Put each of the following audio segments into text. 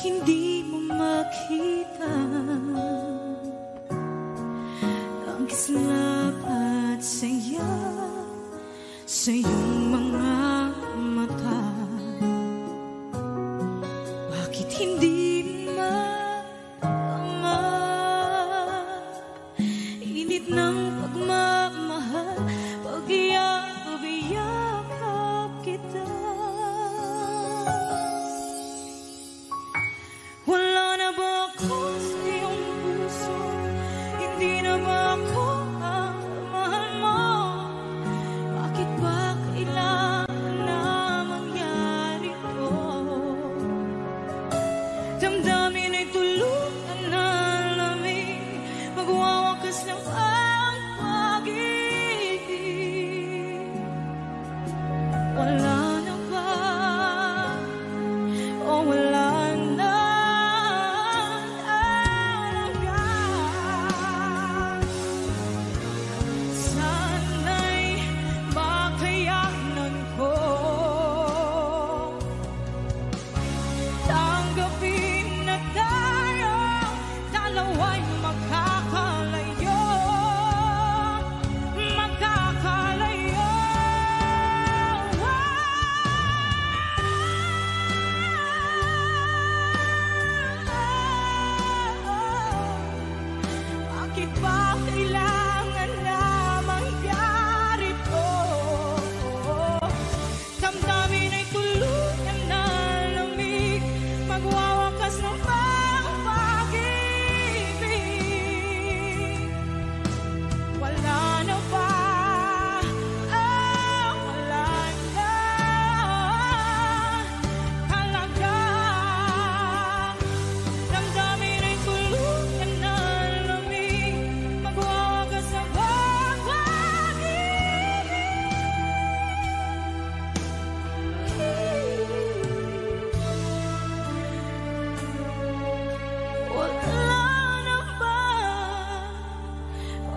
hindi mo makita ang kislap at saya sa iyong mga mata? Bakit hindi maama init ng pagmamahal pag iyakap kita? Wala na ba ako sa iyong puso? Hindi na ba ako ang mahal mo? Bakit ba kailangan na mangyari to? Damdamin ay tuluyan na lamig, magwawakas ng ang pag-ibig. Wala na ba? O wala na? Sana'y makayanan ko tanggapin na tayo dalawa'y magkakalayo, magkakalayo. Bakit ba kailangan na mangyari to? Damdamin ay tuluyan na lamig, magwawakas ng pag-ibig. Wala na ba? Wala na talaga. Damdamin ay tuluyan na lamig, magwawakas ng pag-ibig. Wala na ba?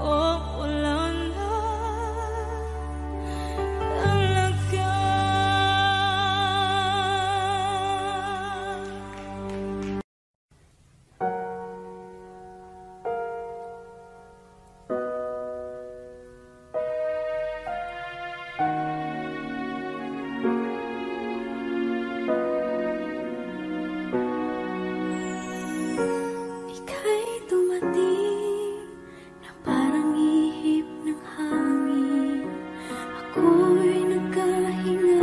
O wala na talaga. Ika'y dumating na parang ihip ng hangin. Ako'y nagkahinga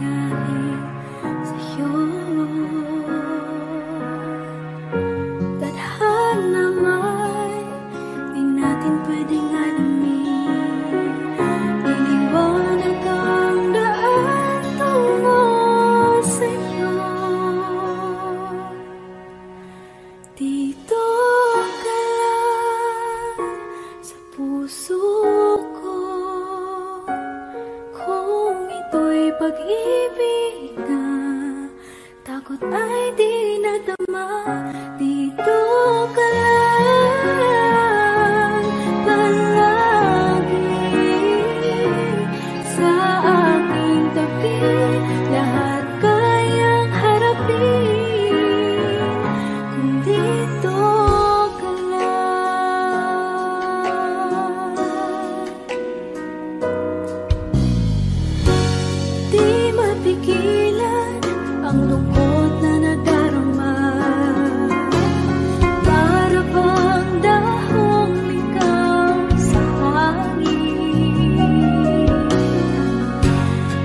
dahil sa'yo. Tadhana may di natin pwedeng alamin. Iniwanag ang daan tungo sa'yo. Dito ka lang sa puso ko. Kung ito'y pag-ibig na takot ay di nadama. Dito ka lang palagi sa aking tabi. Lahat kayang harapin kung dito ka lang. Di mapigilan ang lungkot na nadarama. Para bang dahong likaw sa hangin.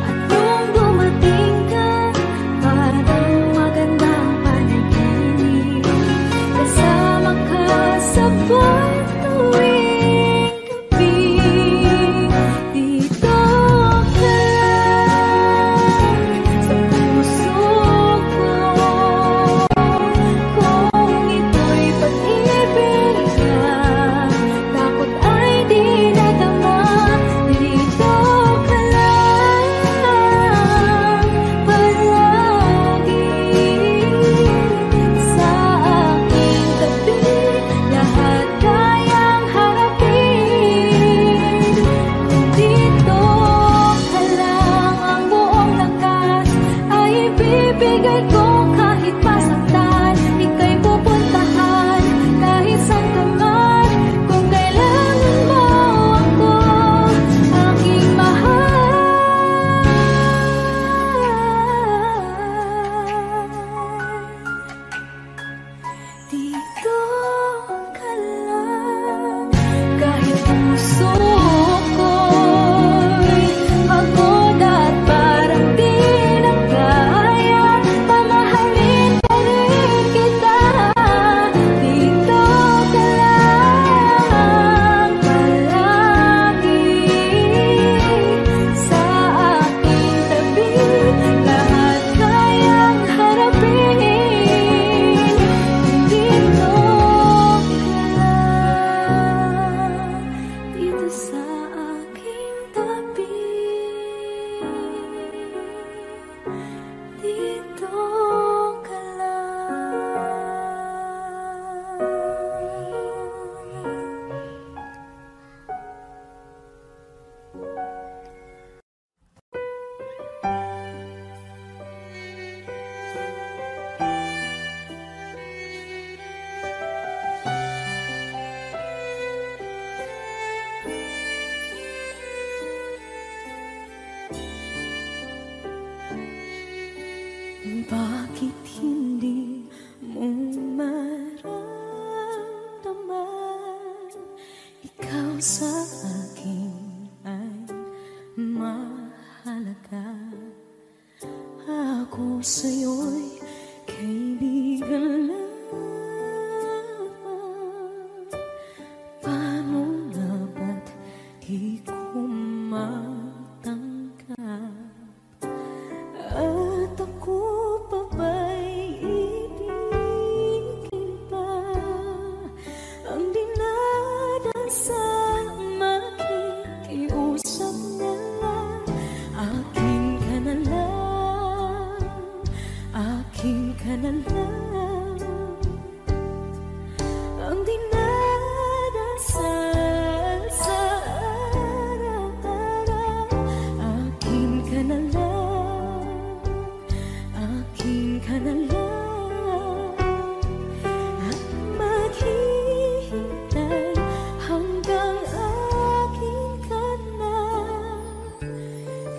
At nung dumating ka, parang magandang panaginip. Kasama ka sa buwan tuwing gabi. Dito ka lang sa puso ko. Bakit hindi mo maramdaman? Ikaw sa akin ay mahalaga. Ako sa'yo'y kaibigan lamang. Paano nga ba't di ko matanggap? At ako pa ba'y ibigin pa? Ang dinadasal makikiusap na lang. Akin ka na lang, akin ka na lang. Ang dinadasal sa araw-araw. Akin ka na lang, akin ka na lang. At maghihintay hanggang akin ka na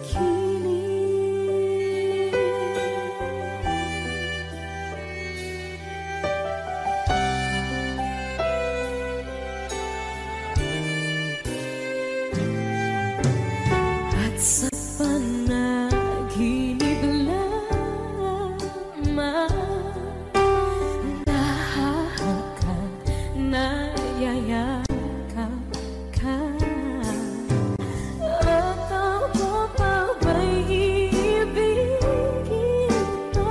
kilig. At sa panaginip lamang nahahakot, nayayakap ka. At ako pa ba'y iibigin pa?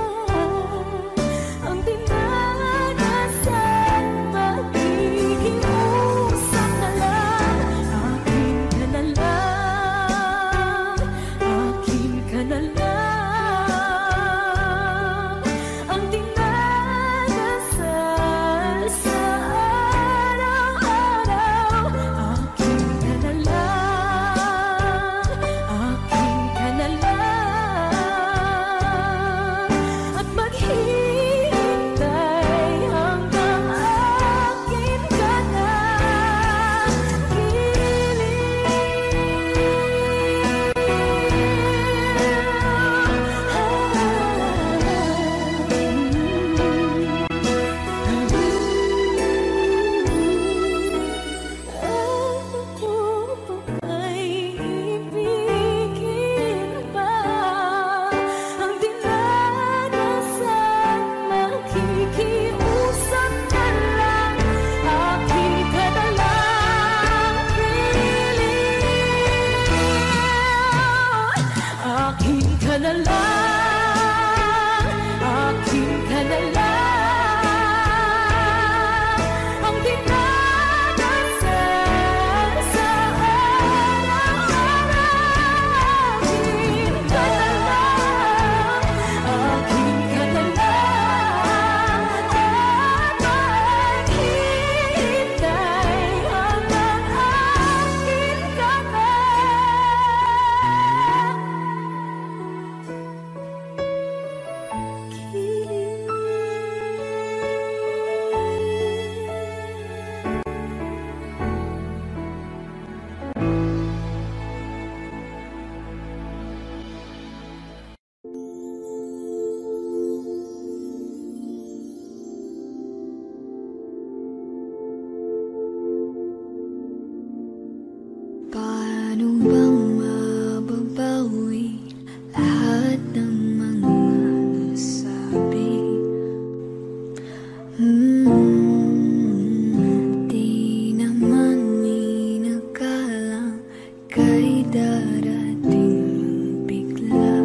Ang dinadasal makikiusap na lang. Akin ka na lang, akin ka na lang. Ang dinadasal sa araw-araw. Akin ka na lang, akin ka na lang. At maghihintay hanggang akin ka na Ako pa ba'y ibigin pa? Ang dinadasal makikiusap na lang. Akin ka na lang, piling. Akin ka na lang, akin ka na lang. Ang dinadasal sa araw-araw. Akin ka na lang, akin ka na lang. At maghihintay hanggang akin ka na Paano bang mababawi lahat ng mga nasabi? Di naman inakalang kay darating bigla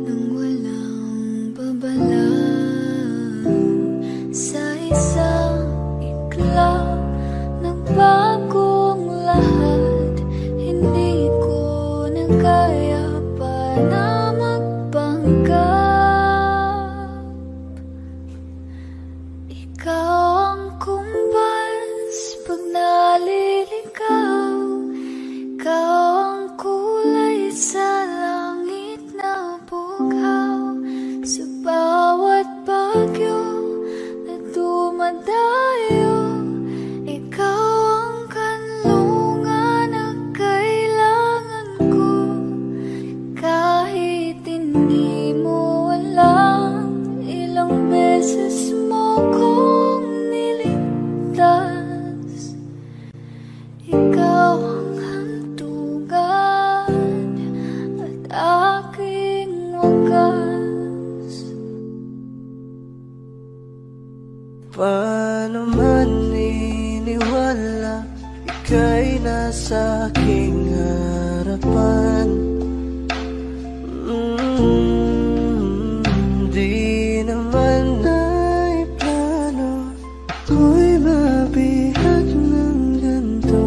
nang walang babala. Sa isang iglap nagbagong lahat. Hindi ko na kaya pa na magpanggap. Ikaw ang kumbas pag naliligaw. Ikaw ang kulay sa langit na bughaw. Sa bawat bagyo na dumadayo, ikaw ang kanlungan na kailangan ko. Kahit hindi mo alam Paano man iniwala, ika'y nasa aking harapan. Di naman ay plano ko'y mabihag ng ganito.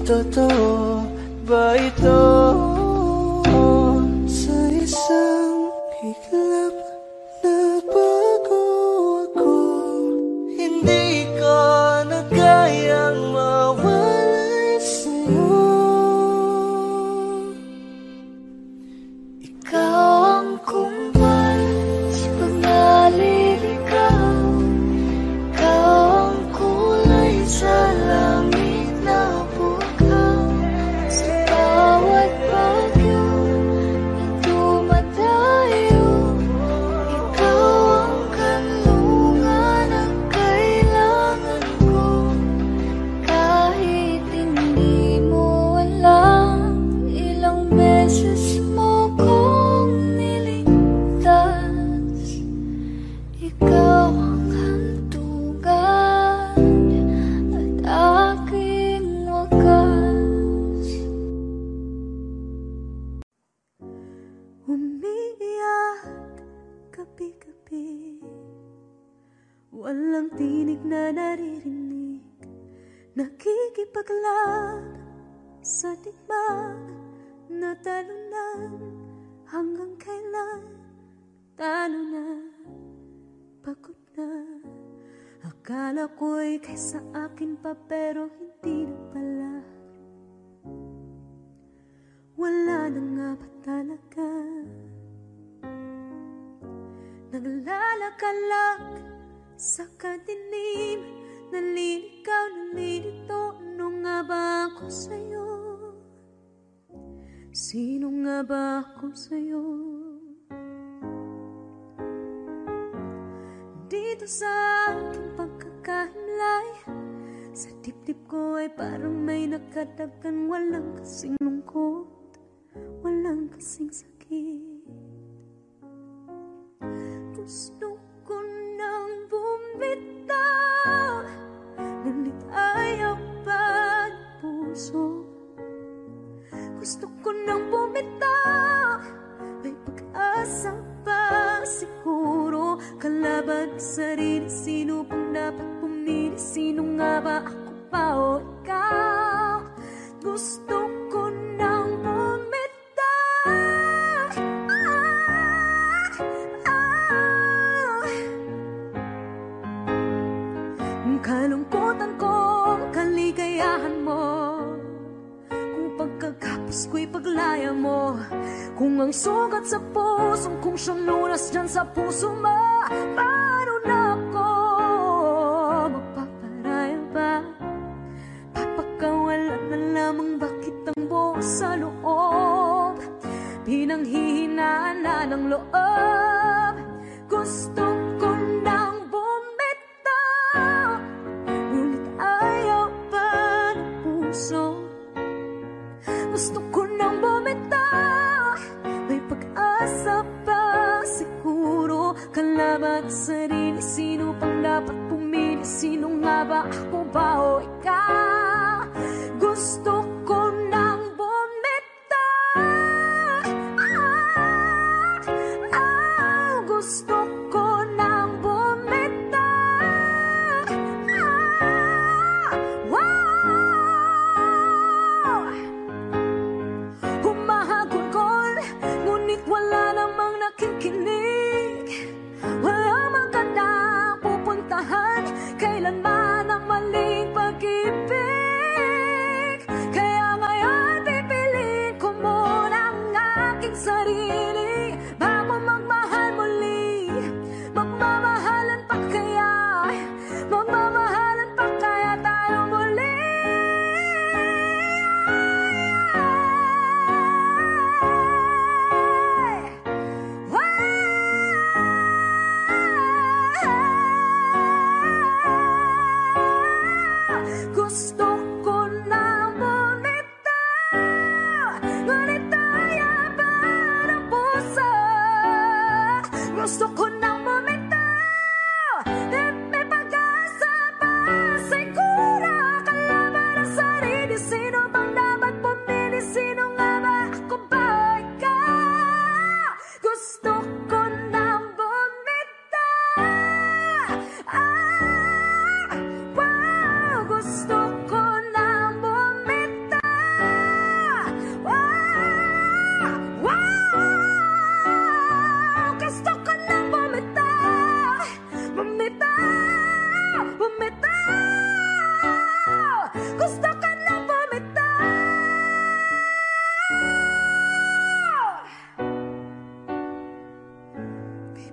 Totoo ba ito? Sa isang higlap nagbago ako. Hindi ko na kayang mawalay sa'yo. Ikaw ang kumpal sa pangaliligaw. Ikaw ang kulay sa langit na bukaw. Sa bawat bagyo na dumadayo, ikaw ang kanlungan ang kailangan ko. Kahit hindi mo alam, ilang beses mo kong niligtas. Ikaw ang hantungan at aking wakas. Umiiyak gabi-gabi, walang tinig na naririnig. Nakikipaglaban sa digmaan, natalunan hanggang kailan. Talo na, pagod na. Akala ko'y kaysa akin pa, pero hindi na pala. Wala na nga ba talaga? Naglalakalag sa kadilim, naliligaw, nalilito. Ano nga ba ako sa'yo? Sino nga ba ako sa'yo? Dito sa aking pagkakahimlay, sa dibdib ko ay parang may nakadagan. Walang kasing lungkot, walang kasing sakit. Gusto ko nang bumitaw, ngunit ayaw pa ng puso. Gusto ko nang bumitaw, may pag-asa pa siguro. Kalaban sa sarili, sino pang dapat pumili? Sino nga ba, ako pa o ikaw? Gusto ko nang bumitaw. Kalungkutan ko, kaligayahan mo. Kung pagkagapos ko'y paglaya mo. Kung ang sugat sa pusong kung siyang lunas dyan sa puso mo. Paano na ako magpaparaya ba? Papakawalan na lamang, bakit ang buo sa loob? Pinanghihinaan na ng loob. Gusto ko nang bumitaw, ngunit ayaw pa ng puso. Gusto ko nang bumitaw, may pag-asa pa siguro. Kalaban sa sarili, sino pang dapat pumili? Sino nga ba, ako ba o ikaw? Gusto ko nang bumitaw. Gusto ko nang bumitaw. Wow! Humahagulgol, ngunit wala namang nakikinig. Walang magandang pupuntahan, kailanman ang maling pag-ibig. Kaya ngayon pipiliin ko muna ang aking sarili bago magmahal muli. Magmamahalan pa kaya? Magmamahalan pa kaya tayo muli? Gusto ko na bumitaw, ngunit ayaw pa ng puso. Gusto ko na bumitaw, may pag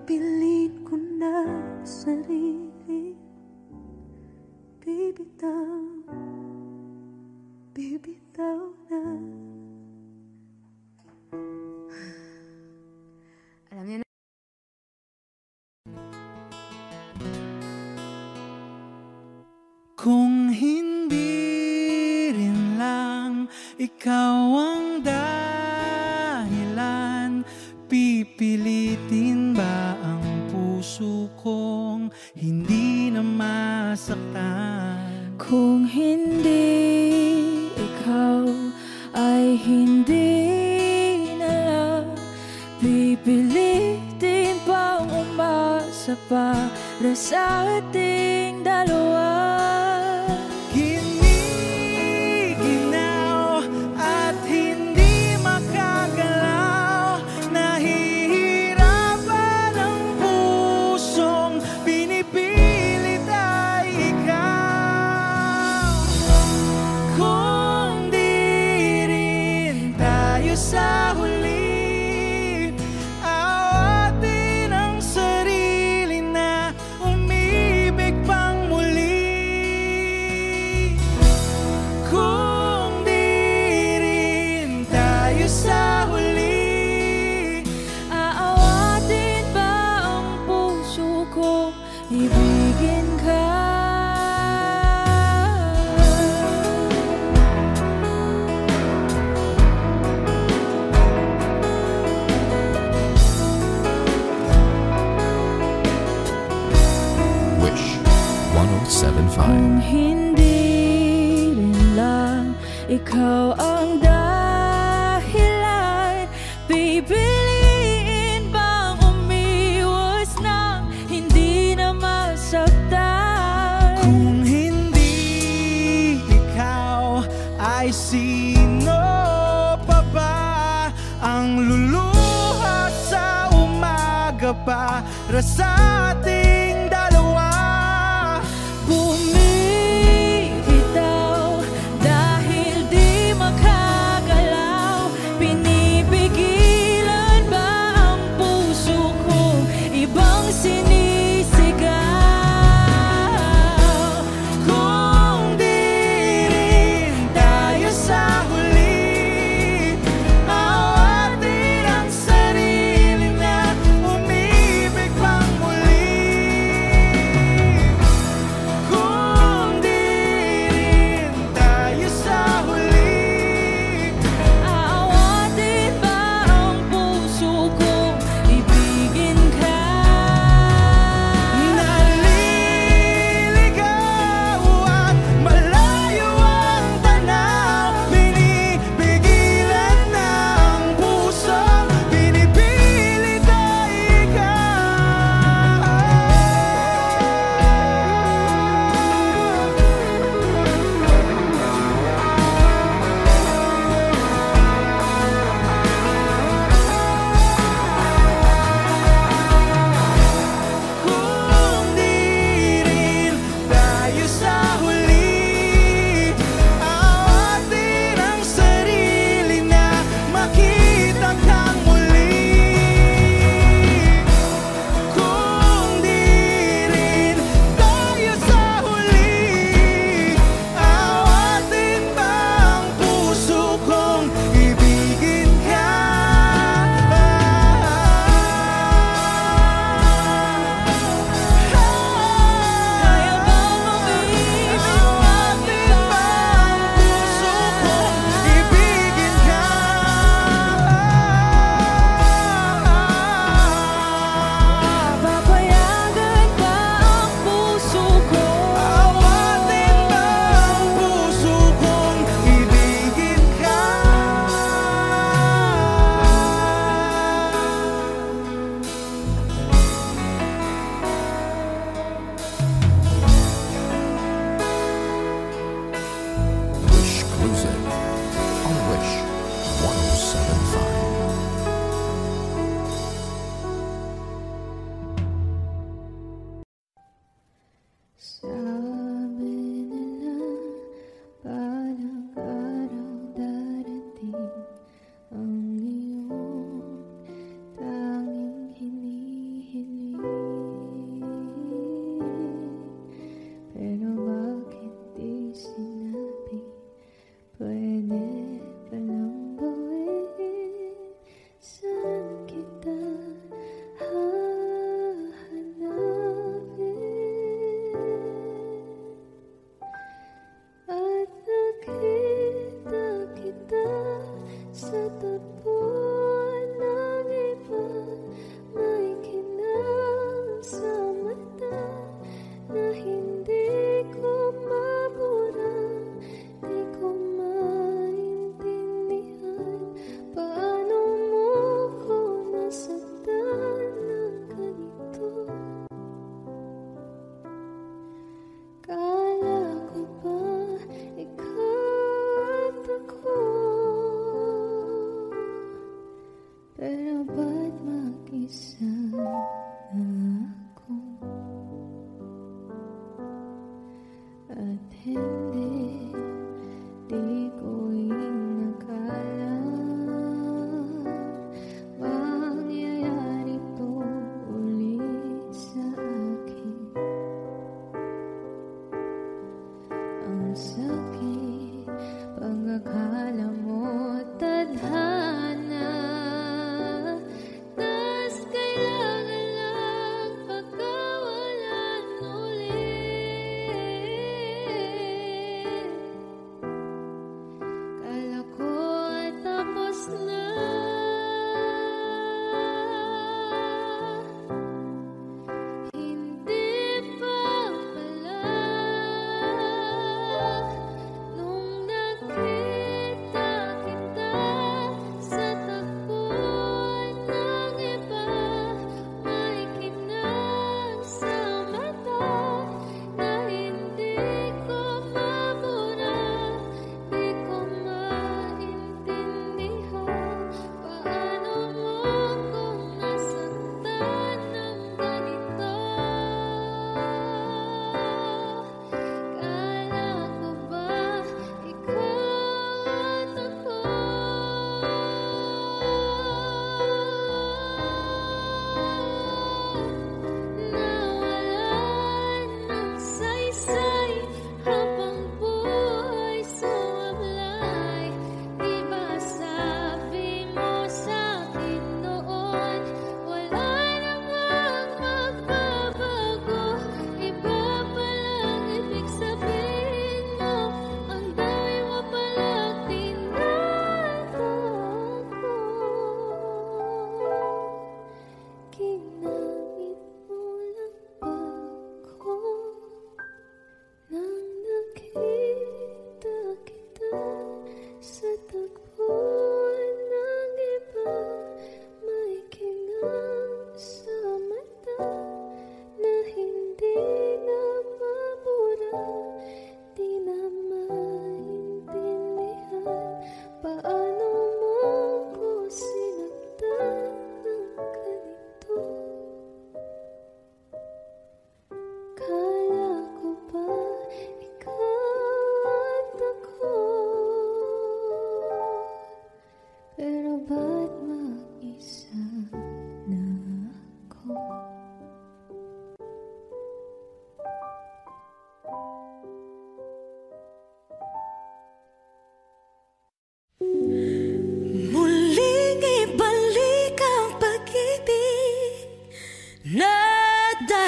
Pipilit ko na sarili, bibitaw, bibitaw na. Alam niyo na. Kung hindi rin lang ikaw ang dahilan, pipilitin ba ang puso kong hindi na masaktan? Kung hindi ikaw ay hindi na lang, pipilitin bang umasa para sa ating dalawa? Giniginaw at hindi makagalaw, nahihirapan ang pusong pinipilit ay ikaw. Kung di rin tayo sa huli, awatin ang sarili na umibig pang muli. Kung di rin tayo sa huli, Aawatin ba ang puso ko, ibigin ka? Wish 1075. Kung hindi rin lang ikaw ang dahilan, pipiliin bang umiwas nang hindi na masaktan? kung hindi ikaw ay sino pa ba ang luluha sa umaga para sa ating dalawa? Bumibitaw dahil di makagalaw, pinipigilan ba ang puso ko, ibang sinisigaw? Kung di rin tayo sa huli, awatin ang sarili na umibig pang muli.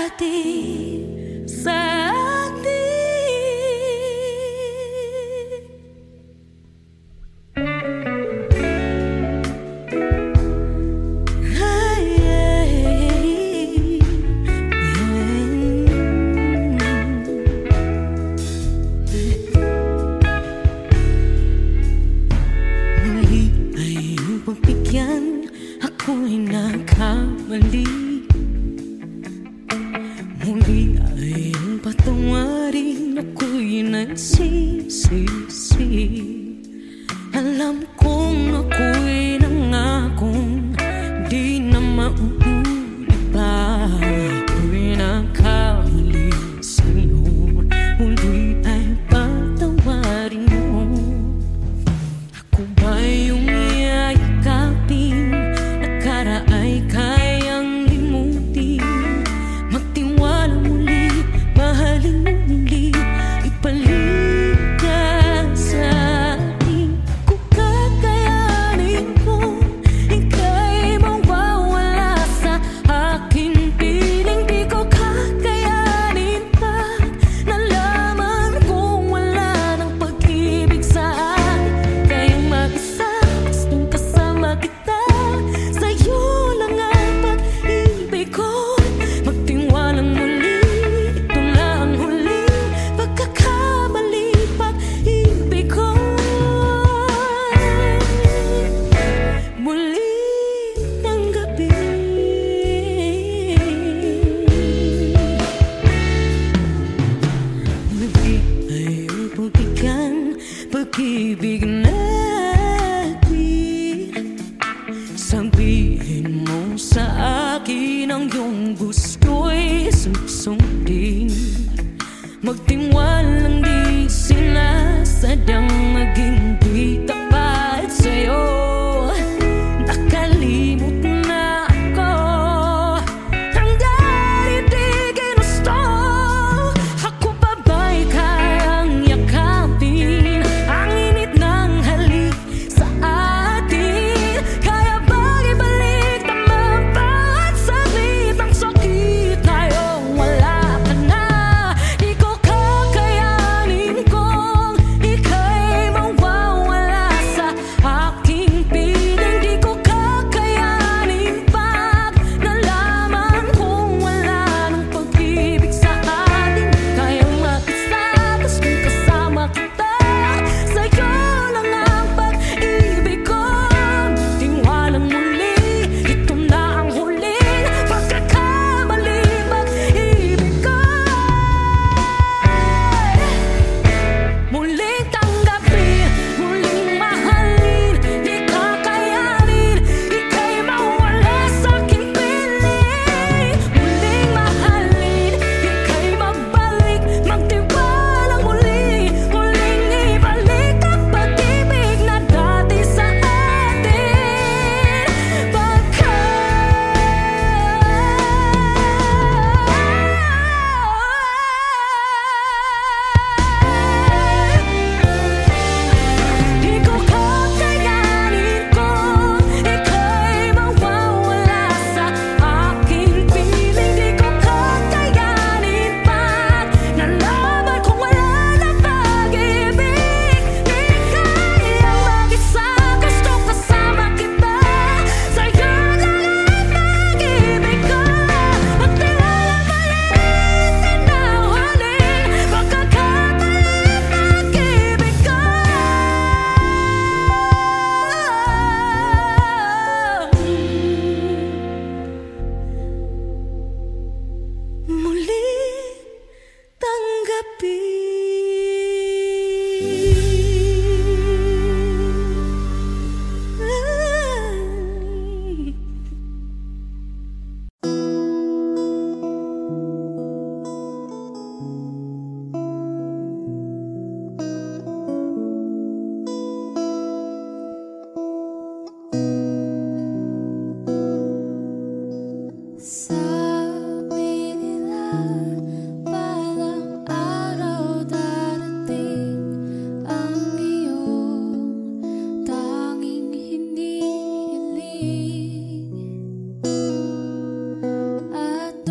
atin, sa atin. Ako'y nagkamali. Muli ay ang patawarin. Ako'y nagsisisi. Alam kong ako'y nangakong di na mauulit pa. Ako'y nagkamali sa'yo. Muli ay patawarin mo. Ako ba yung yayakapin? Akala ay kayang limutin. Magtiwala muli, mahalin mo muli. Ibalik ka sa akin. Kung kakayanin ko, ika'y mawawala sa akin. Piling di ko kakayanin pa. Nalaman kong wala ng pag-ibig sa akin. Kayang mag-isa, gustong kasama kita. Sa'yo lang ang pag-ibig ko. Magtiwalang muli, ito na ang huling pagkakamali. Pag-ibig ko muling tanggapin. Muli ay pagbigyan, pag-ibig natin. Sabihin mo sa akin ang iyong gusto'y susundin. Magtiwalang di sinasadyang maging di tapat sa'yo. Nakalimot na ako, hanggang di ginusto. Ako pa ba'y kayang yakapin ang init ng halik sa atin? Kaya bang ibalik tama bawat saglit ang sakit? Tayong wala ka na. Di ko kakayanin kung ika'y mawawala sa aking piling. Di ko kakayanin pag nalaman kong wala ng pag-ibig sa atin. Kayang mag-isa, gustong kasama kita. Sa'yo lang ang pag-ibig ko. Tiwalang muli, ito na ang huling pagkakamali. Pag-ibig ko muling tanggapin, muling mahalin. Di kakayanin, ika'y mawala sa aking piling. Muling mahalin, ika'y mabalik. Magtiwalang muli, muling ibalik ang pag-ibig na dati sa atin. Di ko kakayanin kung ika'y mawawala sa aking piling. Di ko kakayanin pag nalaman kong wala na pag-ibig. Di kayang mag-isa, gustong kasama kita. Sa'yo lang ang pag-ibig ko. Magtiwala balik, tinawanin. Pagkakabalik, pag-ibig ko muling tanggapin. Sabi nila parang araw darating ang iyong tanging hinihiling. At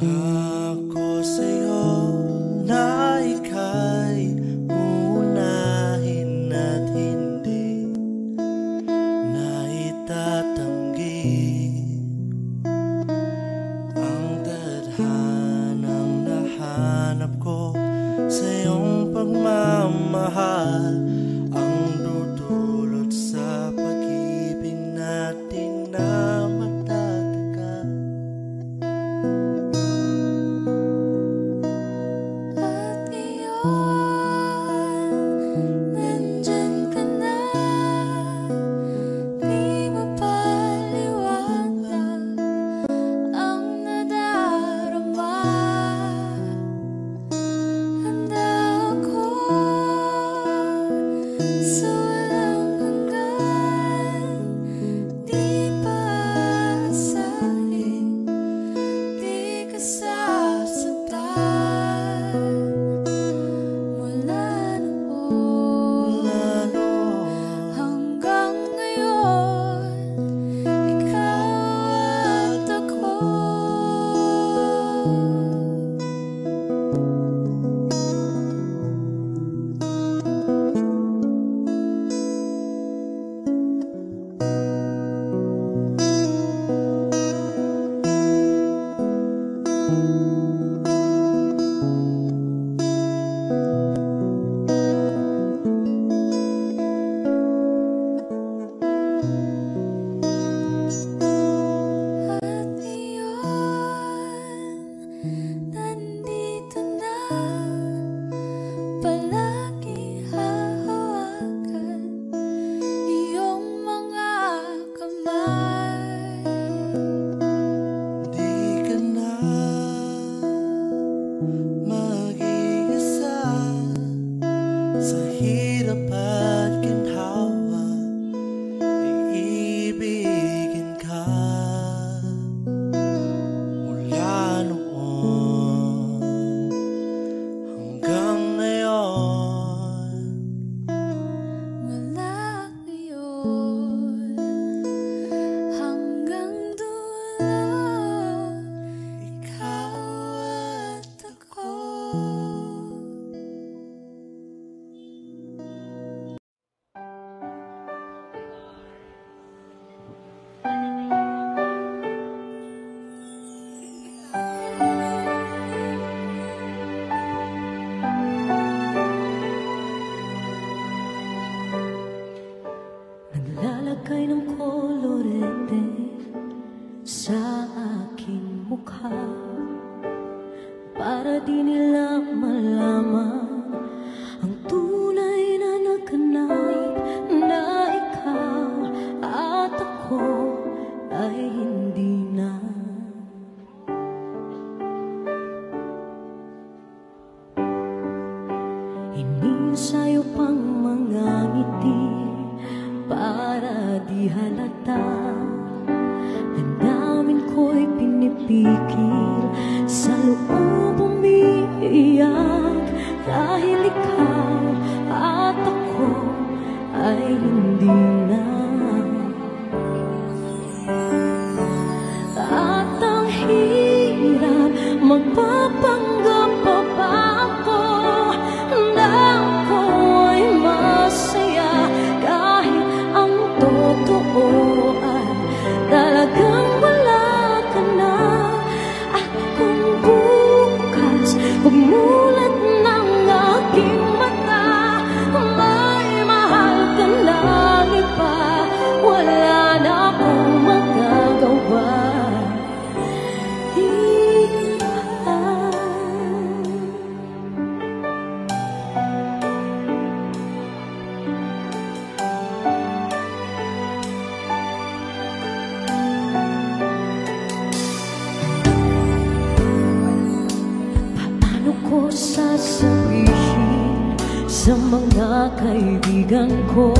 Pangako sa'yo na ika'y uunahin at hindi na itatanggi ang tadhanang nahanap ko sa iyong pagmamahal, ang dudulot sa pag-ibig natin na matatagal. At ngayon, nandyan ka na, di mapaliwanag ang nadarama. Handa ako sa walang hanggan, di pa asalin, di ka sasaktan. Mula noon hanggang ngayon, ikaw at ako. At ngayon, nandito na, palagi hahawakan iyong mga kamay. Di ka na mag-iisa sa hirap at ginhawa, iibigin ka mula noon hanggang ngayon. Mula ngayon hanggang dulo, ikaw at ako. Naglalagay ng kolorete sa aking mukha para di nila malaman ang tunay na naganap, na ikaw at ako ay hindi na. Inisayo pang mga ngiti para di halata, ang namin ko'y pinipikil, sa loob umiiyak, dahil ikaw at ako ay hindi na. At ang hirap, magpapanggap pa ba ako na ako ay masaya, kahit ang totoo ay talagang wala ka na. At kung bukas pagmulat ng aking mata, may mahal ka ng iba, wala na akong magagawa. Paano ko sasabihin sa mga kaibigan ko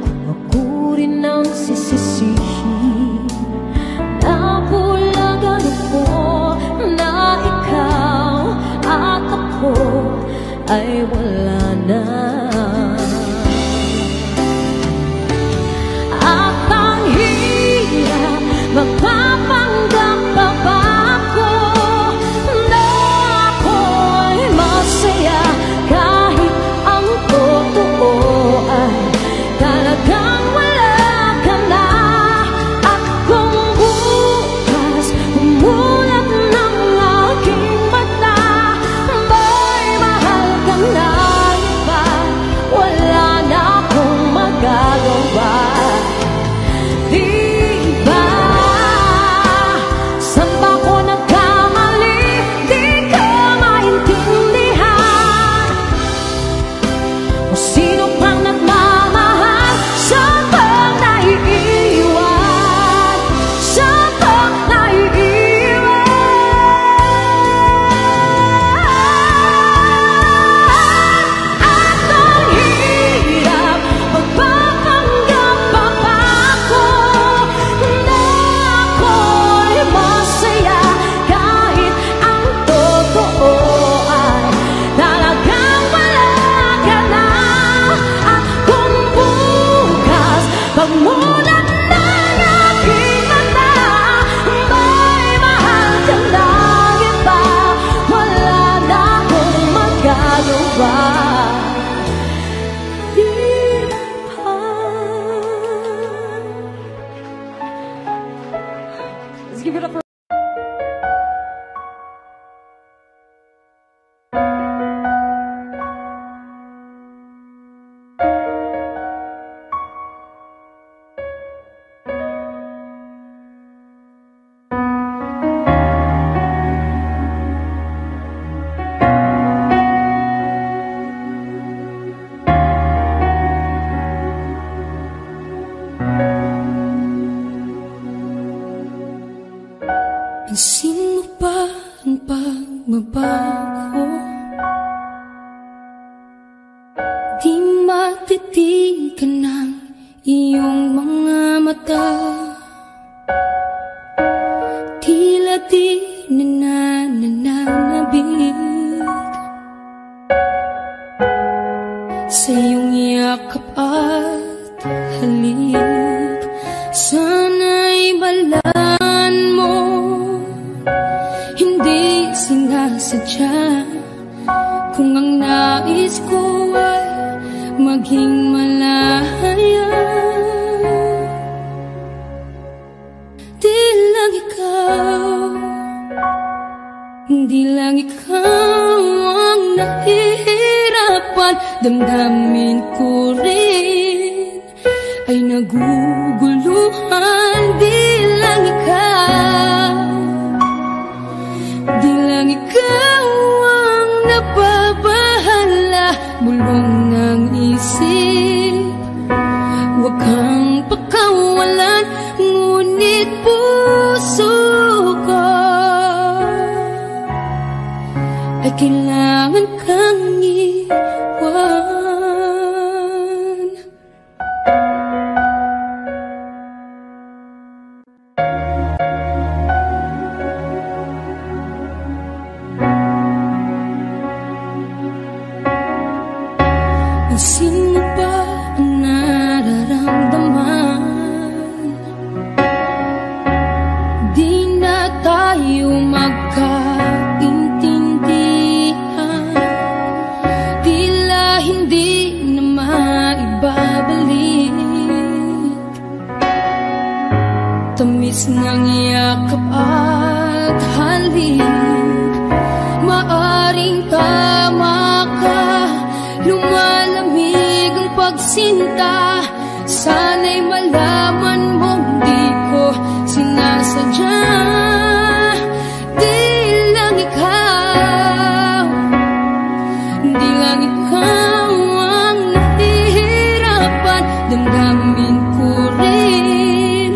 kung ako rin ang sisisihin? Nabulagan ako na ikaw at ako ay wala na. At ang hirap, magpapanggap pa ba ako Pansin mo ba ang pagbabago? Di matitigan ng iyong mga mata. Tila di nananabig sa iyong yakap at halik. Sana'y balaan mo, hindi sinasadya. Kung ang nais ko ay maging malaya, di lang ikaw, di lang ikaw ang nahihirapan. Damdamin ko rin ay naguguluhan. Di lang ikaw, di lang ikaw ang nababahala. Bulong ng isip, huwag kang pakawalan, ngunit puso ko ay kailangan kang iwan. Pansin mo ba ang nararamdaman? Di na tayo magkaintindihan. Tila hindi na maibabalik tamis ng yakap at halik. Maaring tama ka, lumalamig ang pagsinta. Sana'y malaman mong di ko sinasadya. Di lang ikaw, di lang ikaw ang nahihirapan. Damdamin ko rin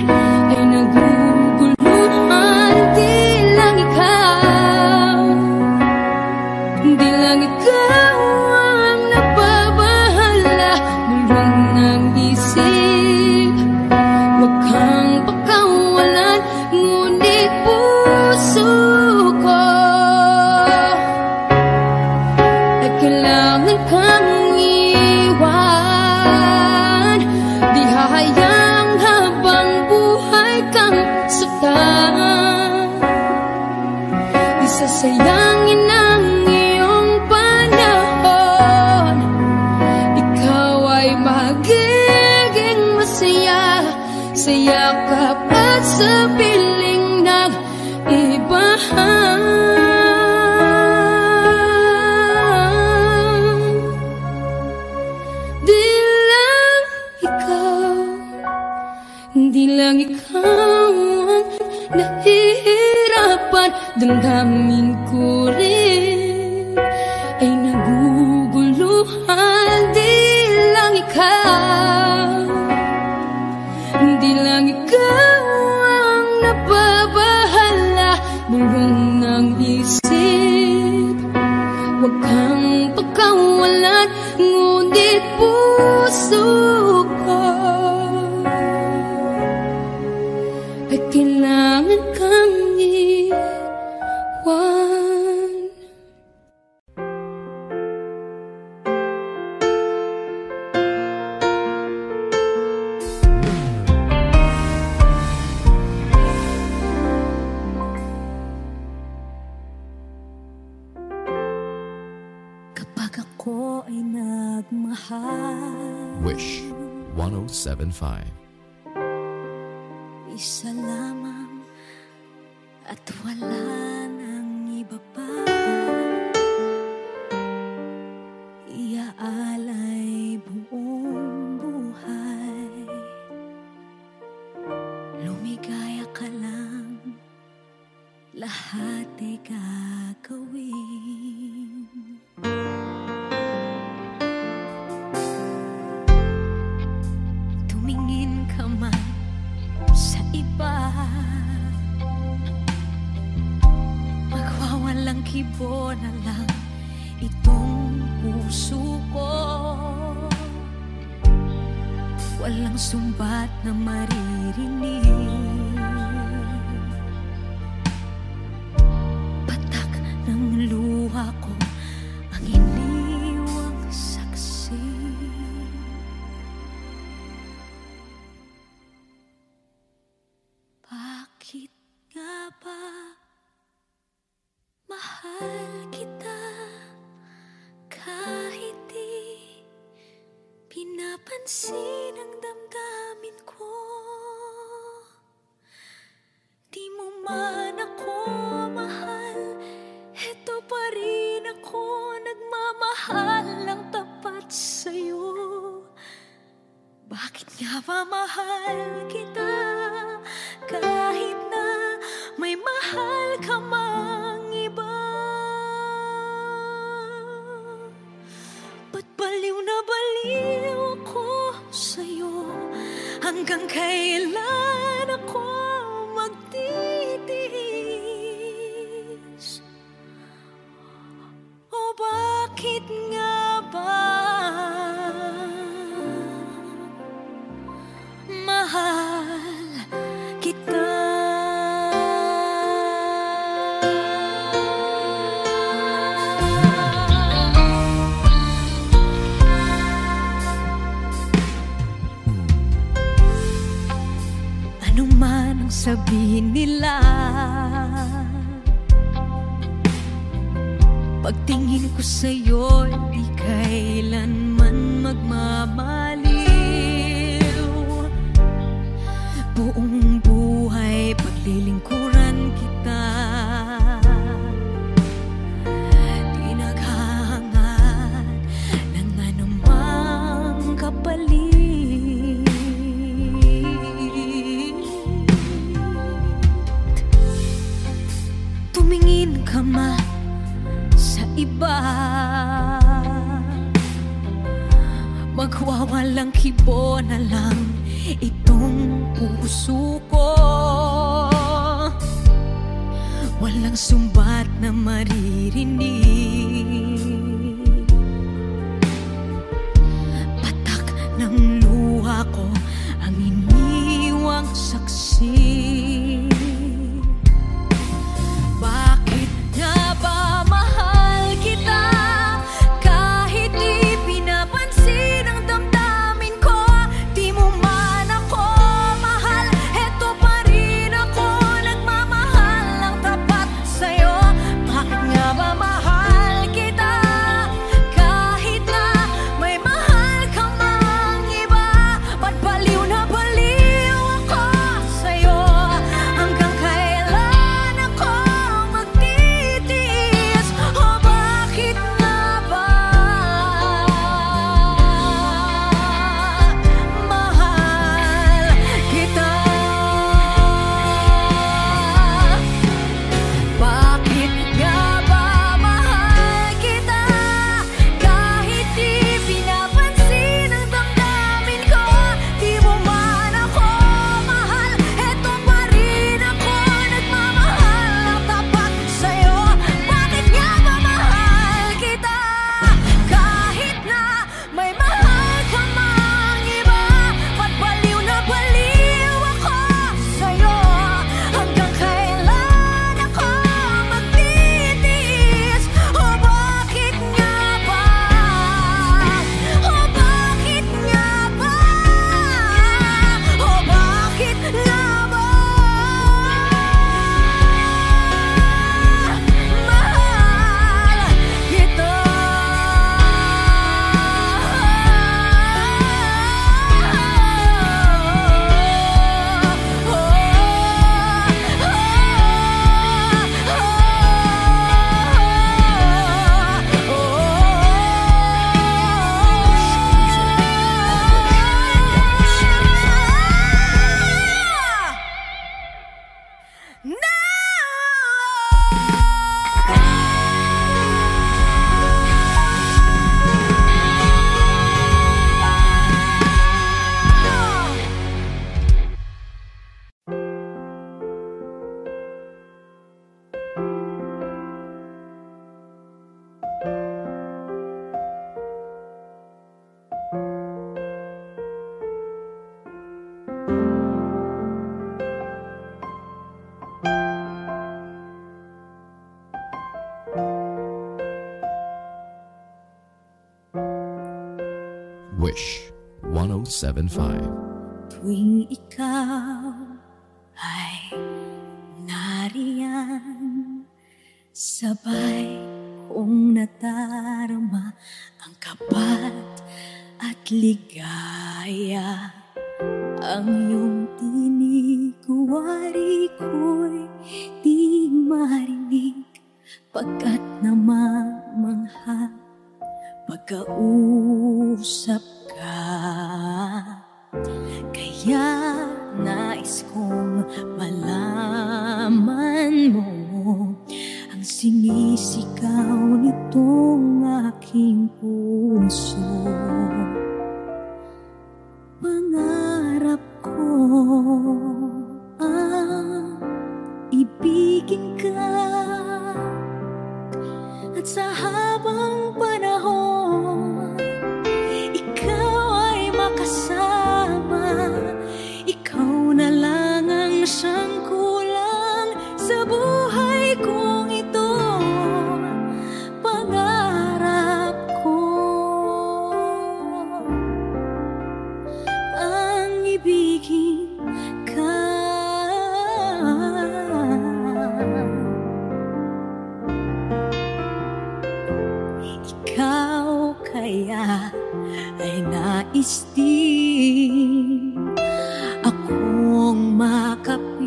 ay naguguluhan. Di lang ikaw, di lang ikaw ang nababahala. Bulong ng isip, huwag kang pakawalan, ngunit puso ko ay kailangan kang iwan. Di hahayang habang buhay kang saktan. Di sasayangin ang iyong panahon. Ikaw ay magiging masaya sa yakap at sa piling ng ibahan. Di lang ikaw, di lang ikaw ang nahihirapan. Damdamin ko rin ay naguguluhan. Di lang ikaw, di lang ikaw ang nababahala. Bulong ng isip, huwag kang pakawalan, ngunit puso ko ay kailangan kang iwan. Kapag ako ay nagmahal, Wish 107.5. isa lamang at wala nang iba pa. Iaalay buong buhay, lumigaya ka lang, lahat ay gagawin. Tumingin ka man sa iba, kibo na lang itong puso ko. Walang sumbat na maririnig, patak ng luha ko ang iniwang saksi. Bakit nga ba mahal kita kahit di pinapansin ang damdamin ko? Di mo man ako mahal, eto pa rin ako nagmamahal ng tapat sa'yo. Bakit nga ba mahal kita kahit na may mahal ka mang iba? Ba't baliw na baliw ako sa'yo? Hanggang kailan ako magtitiis? O bakit nga ba mahal kita? Ano man ang sabihin nila, pagtingin ko sa'yo di kailanman magmamaliw. Buong buhay paglilingkuran kita, di naghahangad ng anumang kapalit. Tumingin ka man sa iba, magwawalang kibo na lang itong puso ko. Walang sumbat na maririnig, patak ng luha ko ang iniwang saksi. Bakit nga ba mahal kita kahit di pinapansin ang damdamin ko? Di mo man ako mahal, eto pa rin ako nagmamahal ng tapat sa'yo. Bakit nga ba mahal kita kahit na may mahal ka mang iba? Ba't baliw na baliw ako sa'yo? Hanggang kailan ako magtitiis? O bakit nga ba mahal kita? Bakit nga ba mahal kita kahit di pinapansin ang damdamin ko? Di mo man ako mahal, eto pa rin ako nagmamahal ng tapat sa'yo. Bakit nga ba mahal kita kahit na may mahal ka mang iba? Ba't baliw na baliw ako sa'yo? Hanggang kailan ako magtitiis? O bakit nga ba? O bakit nga ba? O bakit nga ba mahal kita? Wish 107.5. Tuwing ikaw ay nariyan, sabay kong nadarama ang kapat at ligaya. Ang iyong tinig, wari ko'y di marinig, pagkat namamangha pagkausap ka. Kaya nais kong malaman mo ang sinisigaw nitong aking puso. Pangarap ko ang ibigin ka, at sa habang panahon ikaw ay makasama. Ikaw na lang ang siyang kulang sa buhay kong ito. Pangarap ko ang ibigin ka. Ikaw kaya ay nais din akong makapiling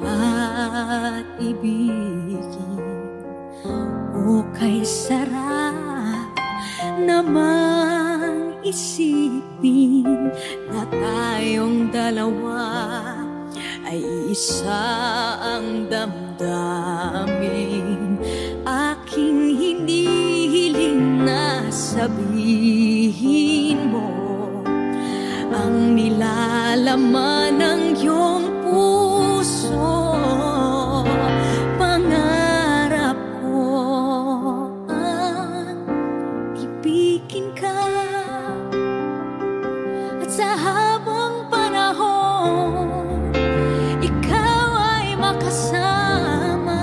at ibigin. O kay sarap namang isipin na tayong dalawa ay isa ang damdamin. Aking hinihiling na sabihin mo ang nilalaman ng iyong puso. Pangarap ko ang ibigin ka, at sa habang panahon ikaw ay makasama.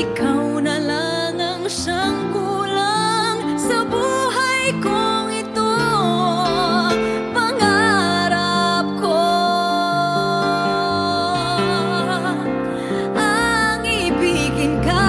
Ikaw na lang ang siyang kulang sa buhay kong ito. Pangarap ko ang ibigin ka.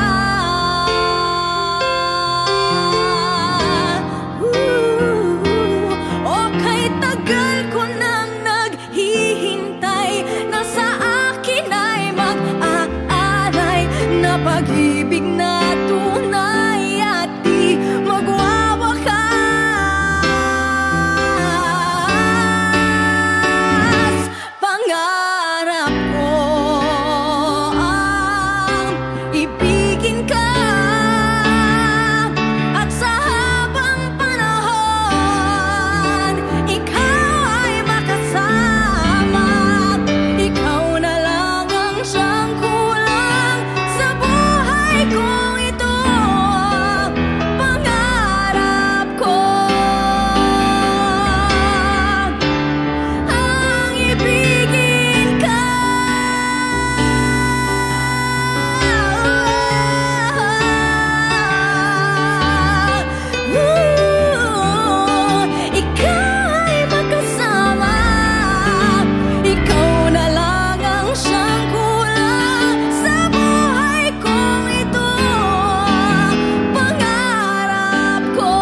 O kay tagal ko nang naghihintay, na sa akin ay mag-aalay na pag-ibig na tunay at di magwawakas. Pangarap ko ang ibigin ka, at sa habang panahon ikaw ay makasama. Ikaw na lang ang siyang kulang sa buhay kong ito. Pangarap ko ang ibigin ka. Ikaw ay makasama. Ikaw na lang ang siyang kulang sa buhay kong ito. Pangarap ko,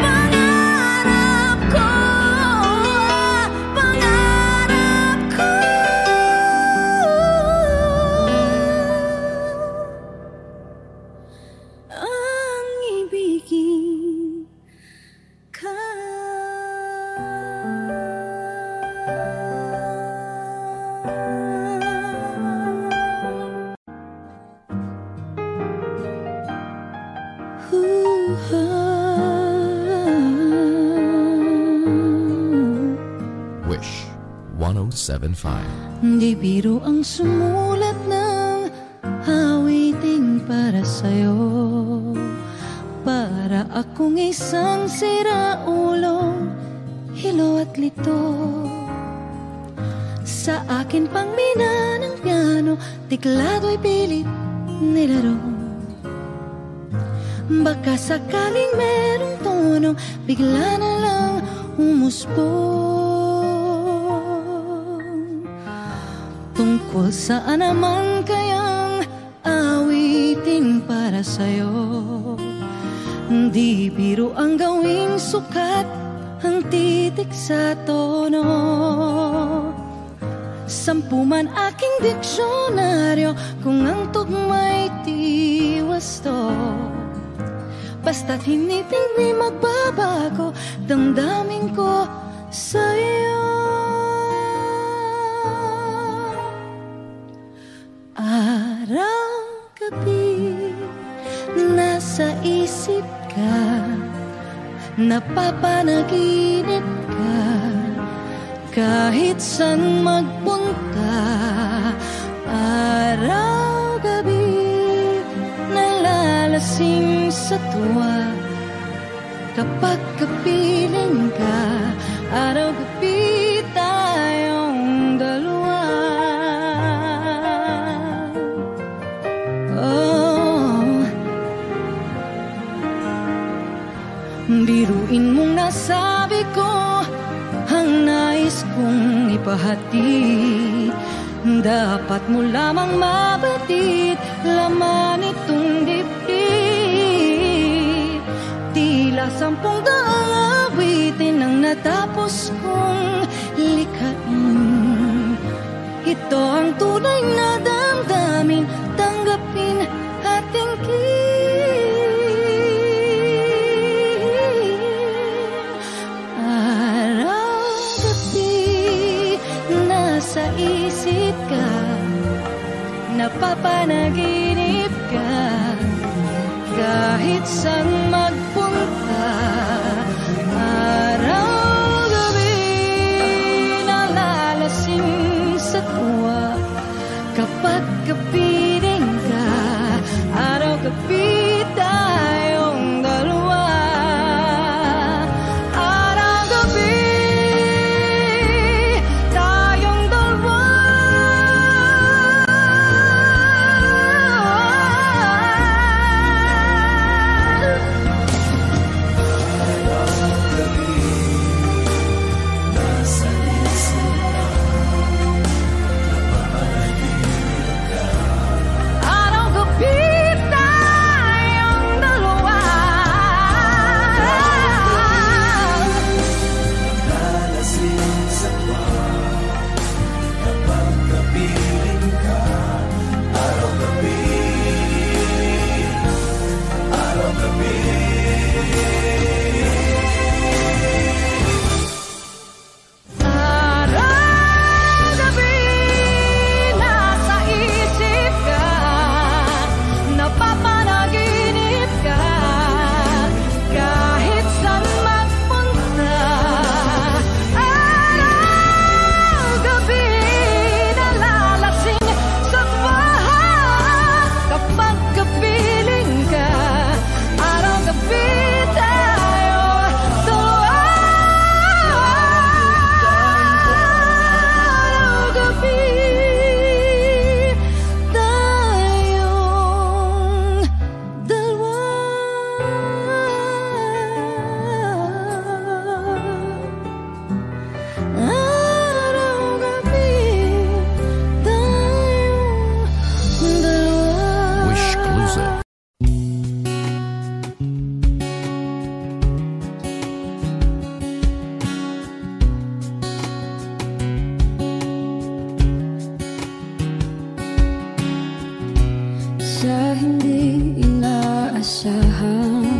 pangarap ko, pangarap ko ang ibigin ka. Wish 107.5. Di biro ang sumulat ng awiting para sa'yo, para akong isang siraulong hilo at lito. Sa akin pang mina ng piano, tiklado'y pilit nilaro. Baka sakaling merong tono, bigla na lang umusbong. Tungkol saan naman kayang awitin para sa'yo? Di biro ang gawing sukat ang titik sa tono. 10 man aking diksyonaryo kung ang tugma'y di wasto. Basta't hiniting di magbabago damdamin ko sa'yo. Araw-gabi nasa isip ka, napapanaginip ka, kahit saan magpunta. Araw-gabi nalalasing sa tuwa, kapag kapiling ka. Araw-gabi tayong dalawa. Biruin mong nasabi ko ang nais kong ipahatid. Dapat mo lamang mabatid laman itong dibdib. Tila 10 daang awitin ang natapos kong likhain. Ito ang tunay na damdamin, tanggapin at tingin. Sa isip ka, napapanaginip ka, kahit saan magpunta. Araw-gabi nalalasing sa tuwa, kapag kapiling ka. Araw-gabi tayong dalawa.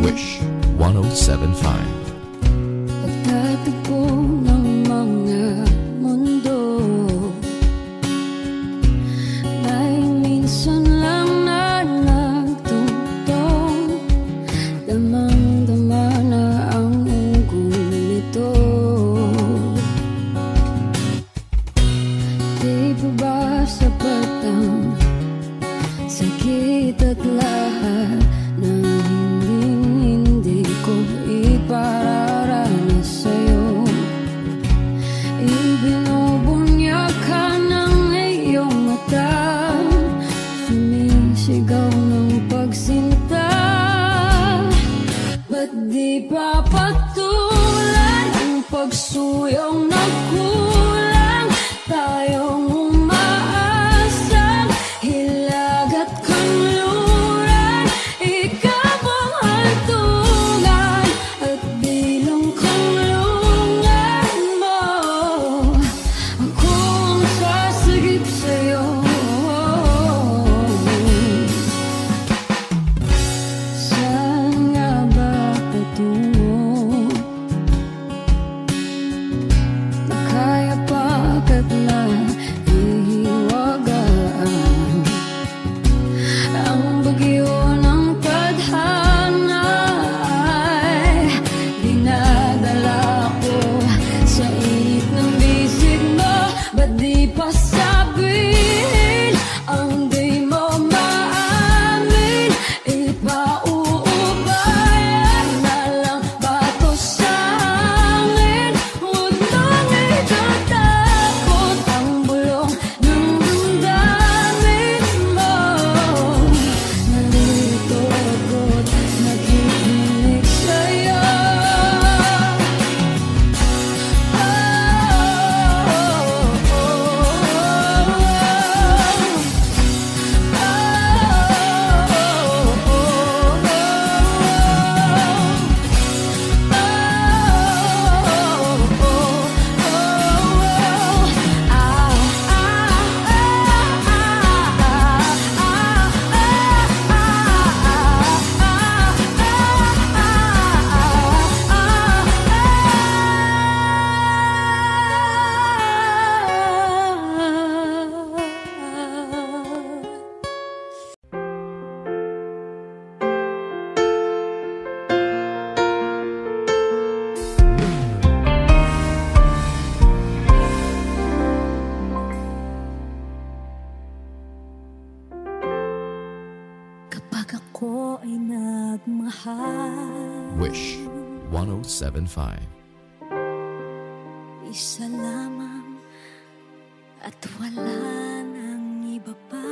Wish 1075. Pagtatagpo ng mga mundo, may minsan lang na nagtutong, damang-dama na ang unggoy nito. Di ba ba sapat ang sakit at lahat ng hindi ko ipararanas sa'yo? Ibinubunyak ka ng iyong mata, ako ay nagmahal. Wish 107.5. Isa lamang at wala nang iba pa.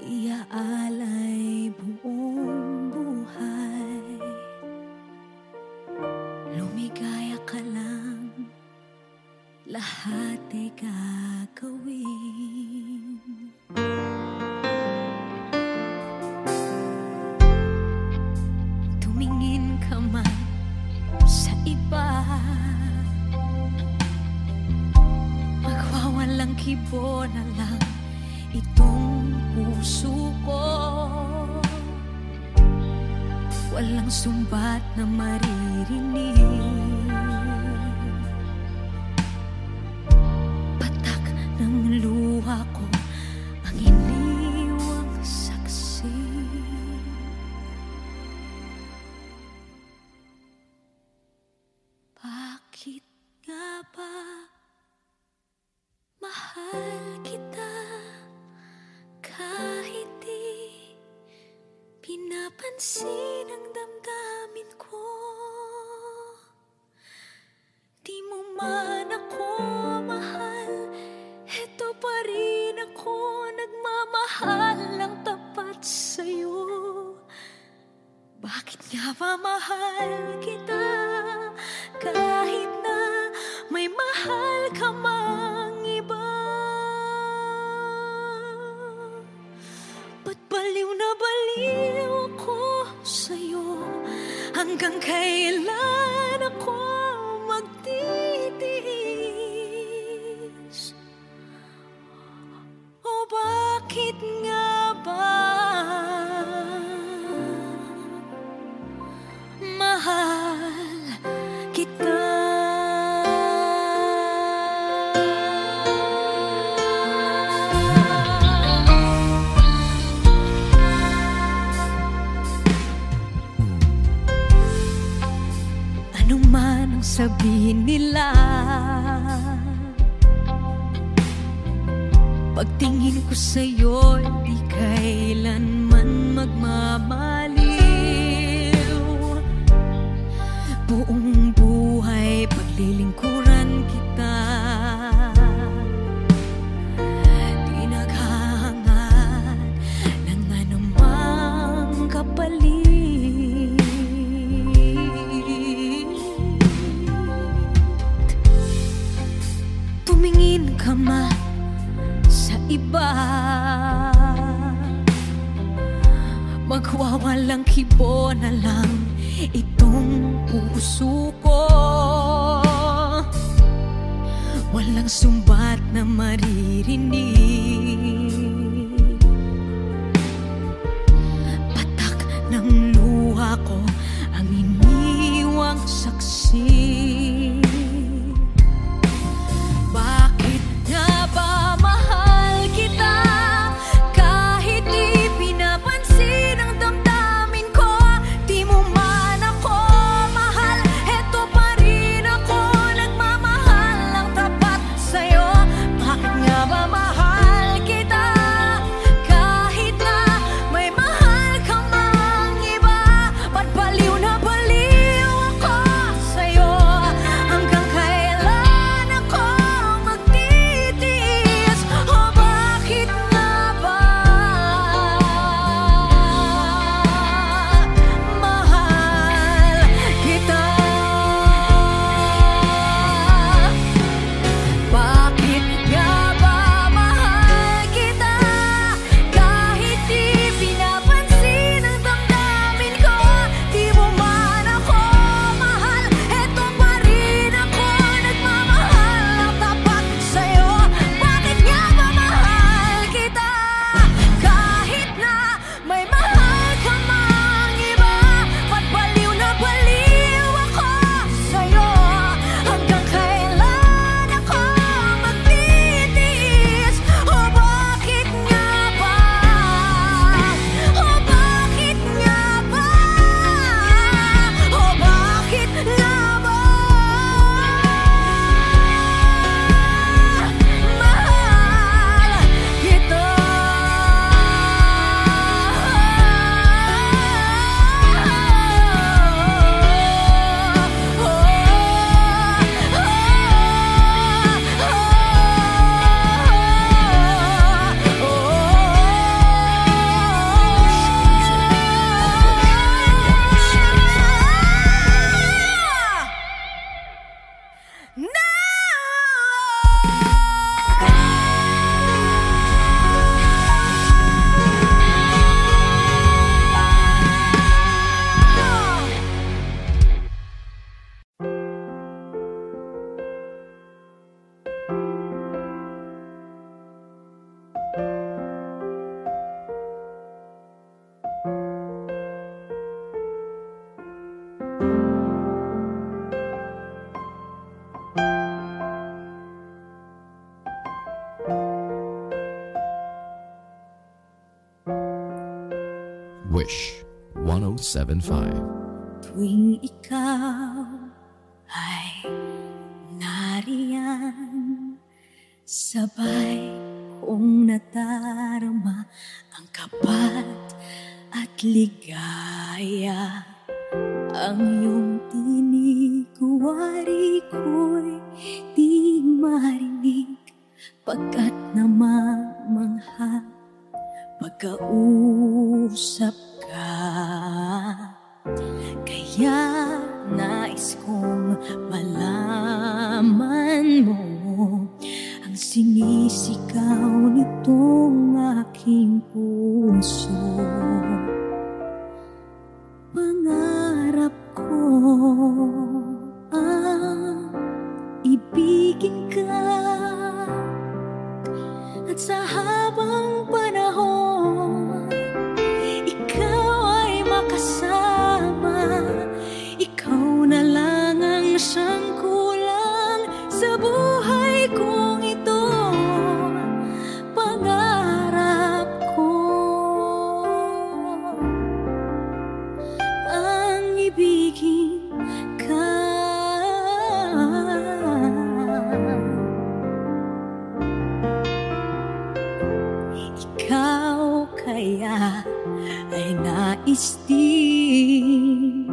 Iaalay buong buhay. Lumigaya ka lang, lahat ay gagawin. Tumingin ka man sa iba, magwawalang kibo na lang itong puso ko. Walang sumbat na maririnig, patak ng luha ko ang iniwang saksi. Bakit nga ba mahal kita kahit di pinapansin ang damdamin ko? Di mo man ako mahal, eto pa rin ako nagmamahal ng tapat sa'yo. Bakit nga ba mahal kita kahit na may mahal ka mang iba? Ba't baliw na baliw ako sa'yo? Hanggang kailan ako magtitiis? O bakit nga ba mahal kita? Ano man ang sabihin nila, pagtingin ko sa'yo, di kailanman magmamaliw. Buong buhay paglilingkuran kita, di naghahangad ng anumang kapalit. Tumingin ka man sa iba, magwawalang kibo na lang itong puso ko. Walang sumbat na maririnig, patak ng luha ko ang iniwang saksi. Bakit nga ba mahal kita kahit di pinapansin ang damdamin ko? Di mo man ako mahal, eto pa rin ako nagmamahal ng tapat sa'yo. Bakit nga ba mahal kita kahit na may mahal ka mang iba? Ba't baliw na baliw ako sa'yo? Wish 107.5. Tuwing ikaw ay nariyan, sabay kong nadarama ang kapat at ligaya. Ang iyong tinig, wari ko'y di marinig, pagkat namamangha pagkausap ka. Kaya nais kong malaman mo ang sinisigaw nitong aking puso. Pangarap ko ang ibigin ka, at sa habang panahon ikaw ay makasama. Ikaw na lang ang siyang kulang sa buhay kong ito. Pangarap ko ang ibigin ka. Ikaw kaya ay nais din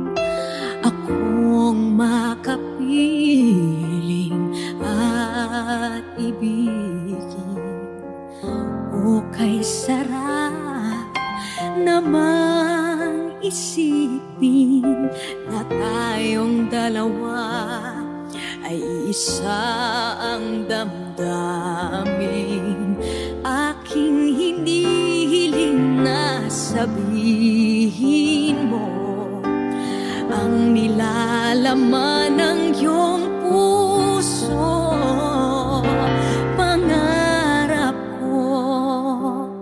akong makapiling at ibigin. O kay sarap namang isipin na tayong dalawa ay isa ang damdamin. Aking hinihiling na sabihin mo ang nilalaman ng iyong puso. Pangarap ko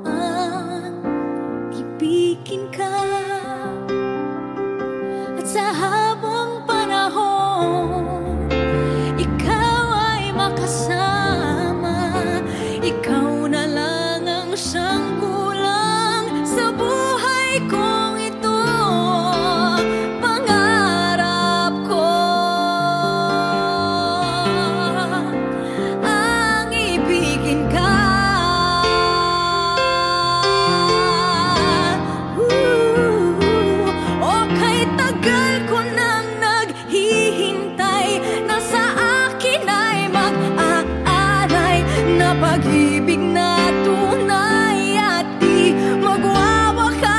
ang ibigin ka, at sa habang panahon ikaw ay makasama. Ikaw na lang ang siyang kulang sa buhay kong ito. Pangarap ko ang ibigin ka. O kay tagal ko nang naghihintay na sa akin ay mag-aaray na pag-ibig na tunay at di magwawakas.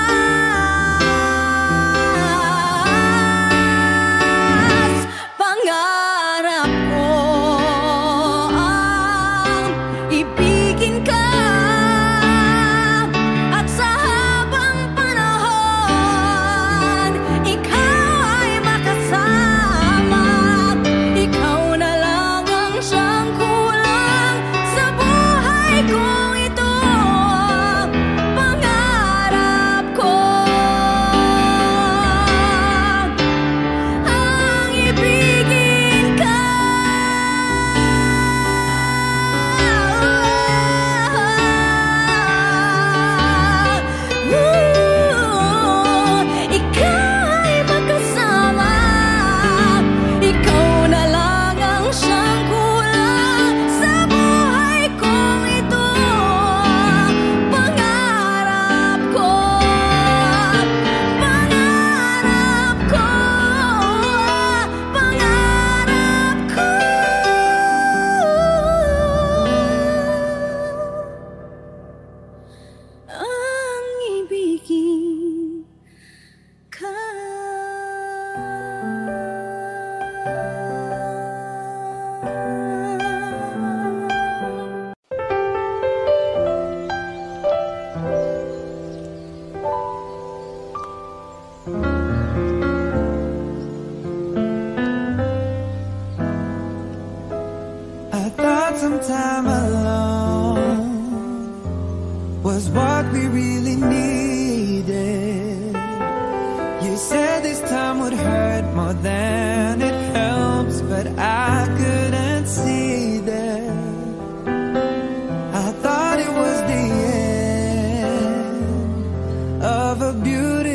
Pangarap ko ang ibigin ka, at sa habang panahon ikaw ay makasama. Ikaw na lang ang siyang kulang sa buhay kong ito. Pangarap ko ang ibigin ka. Ikaw ay makasama. Ikaw na lang ang siyang kulang sa buhay kong ito. Pangarap ko, pangarap ko, pangarap ko ang ibigin ka. I thought some time alone was what we really needed. You said this time would hurt more than it helps, but I couldn't see that. I thought it was the end of a beautiful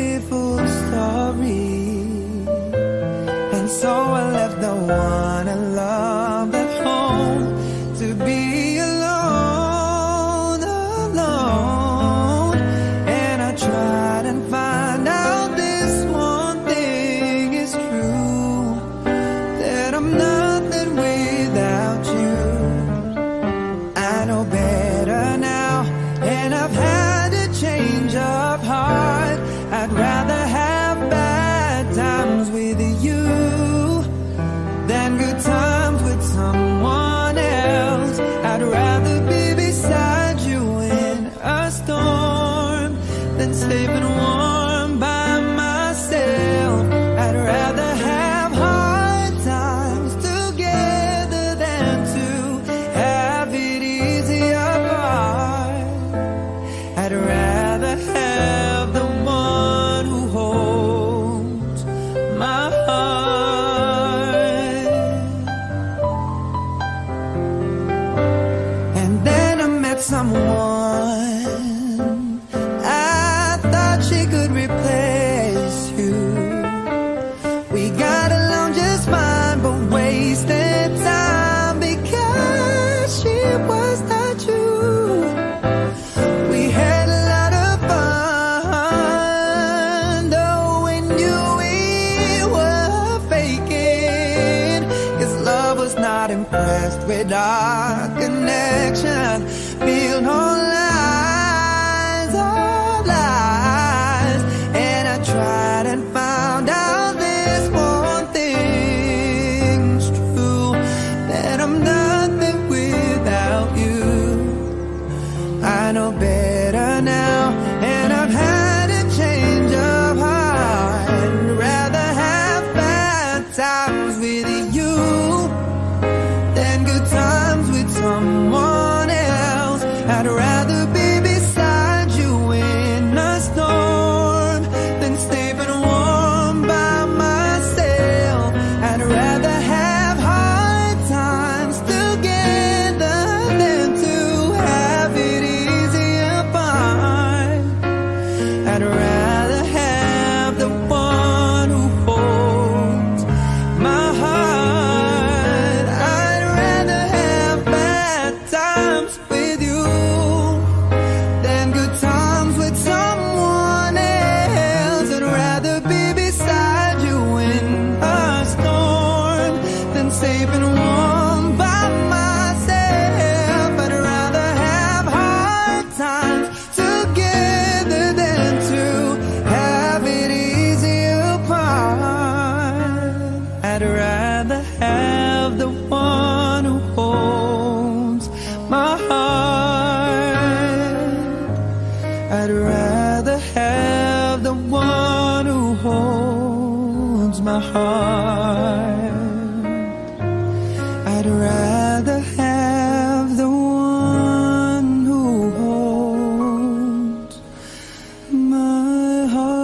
someone. I thought she could replace you. We got along just fine, but wasted time because she was not you. We had a lot of fun, though we knew we were faking, 'cause love was not impressed with our connection. Built on lies, all lies, and I tried and found out this one thing's true, that I'm nothing without you. I know better now, and I've had a change of heart. I'd rather have bad times with you than good times with someone else. I'd rather be beside you in a storm than staying warm by myself. I'd rather have hard times together than to have it easy apart. I'd rather have the one who holds my heart. I'd rather have bad times with you than good times with someone else. I'd rather be beside you in a storm than safe and warm by myself. I'd rather have hard times together than to have it easy apart. I'd rather have the one who holds my heart. I'd rather have the one who holds my heart. I'd rather have the one who holds my heart.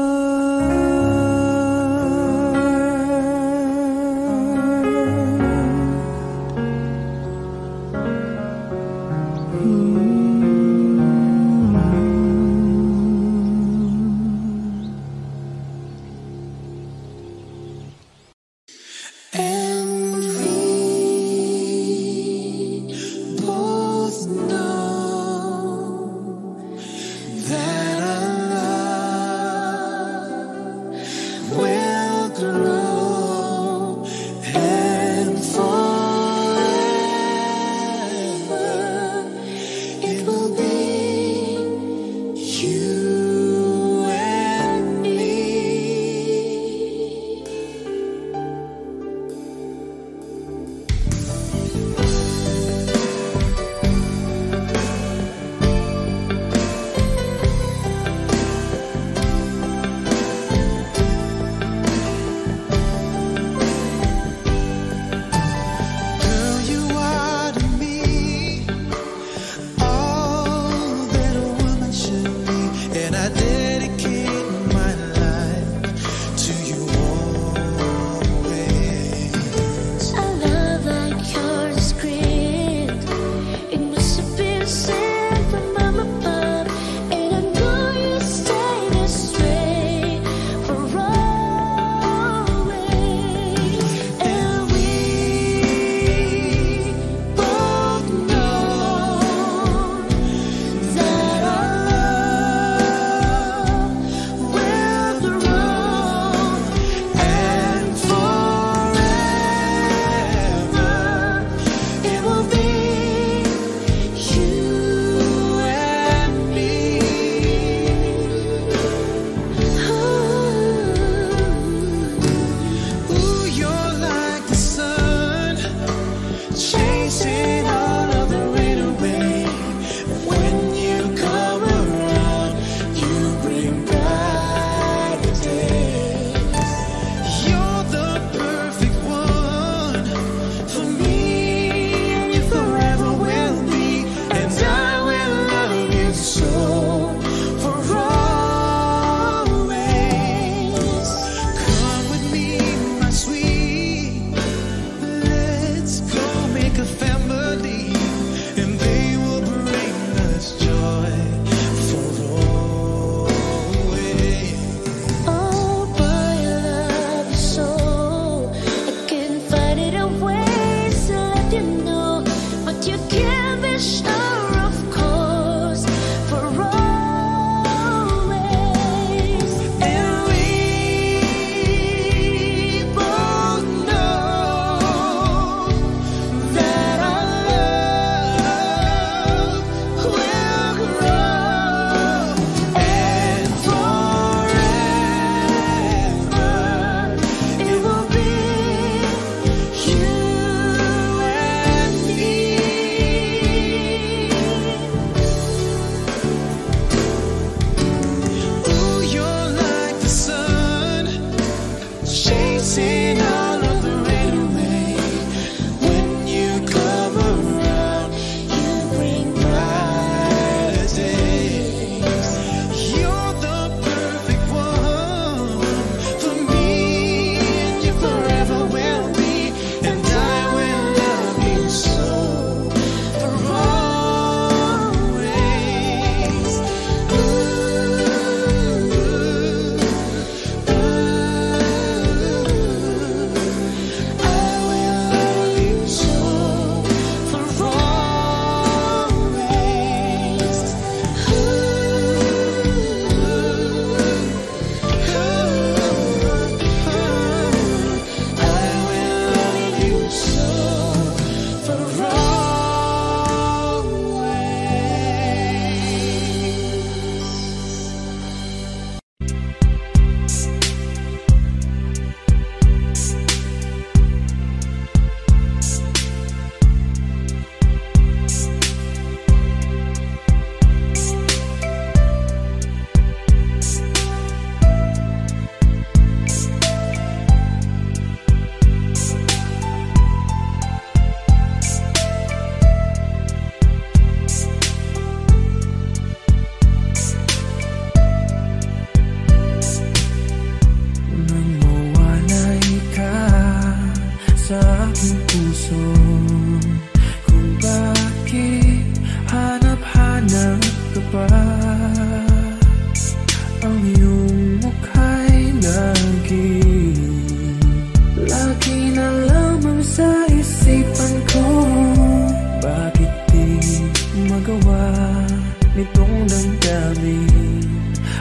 damdamin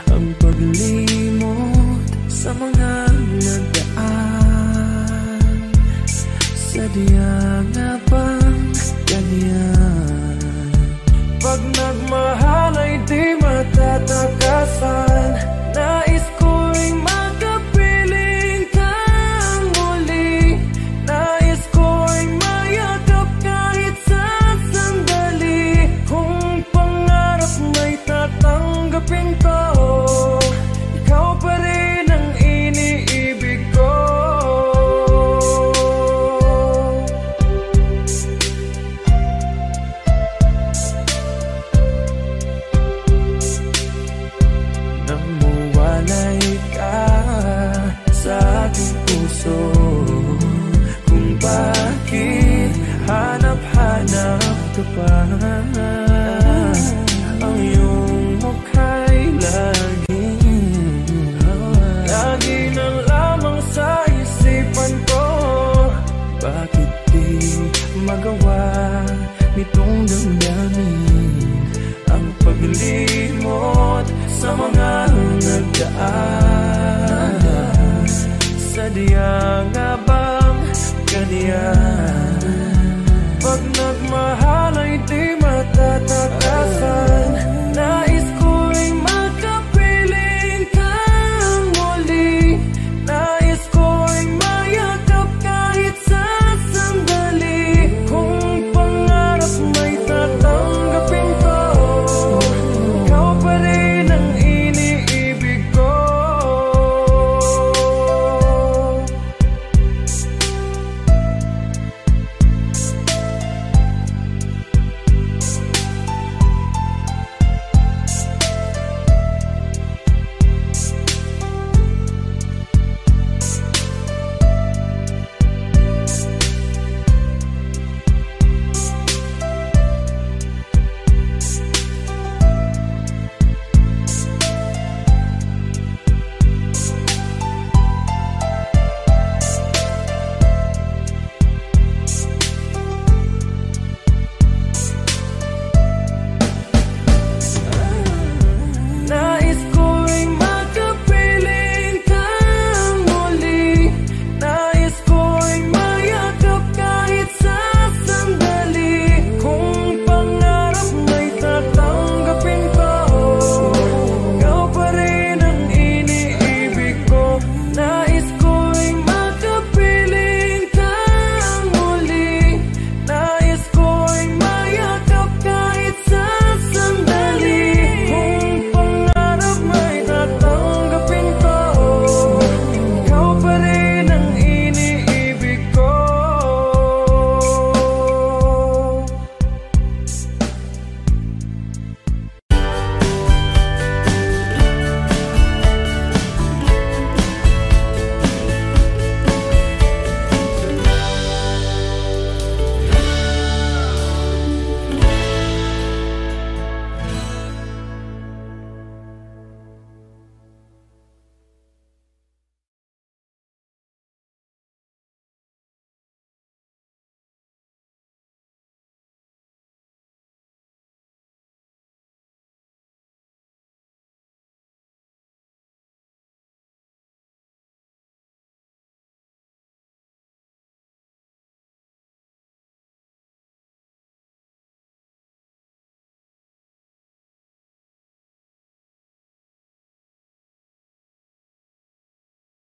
ang paglimot sa mga nagdaan. Sadya nga bang ganyan? Pag nagmahal ay di matatakasan. Nais ko'y makapiling kang muli. Nais ko'y mayakap kahit sa sandali. Kung pangarap may tatanggapin ko, ikaw pa rin ang iniibig ko. Namuwalay ka sa aking puso, kung bakit hanap-hanap ka pa. Ang iyong mukha'y lagi na lamang sa isipan ko. Bakit di magawa nitong damdamin ang paglimot sa mga nagdaan? Sadya nga bang ganyan?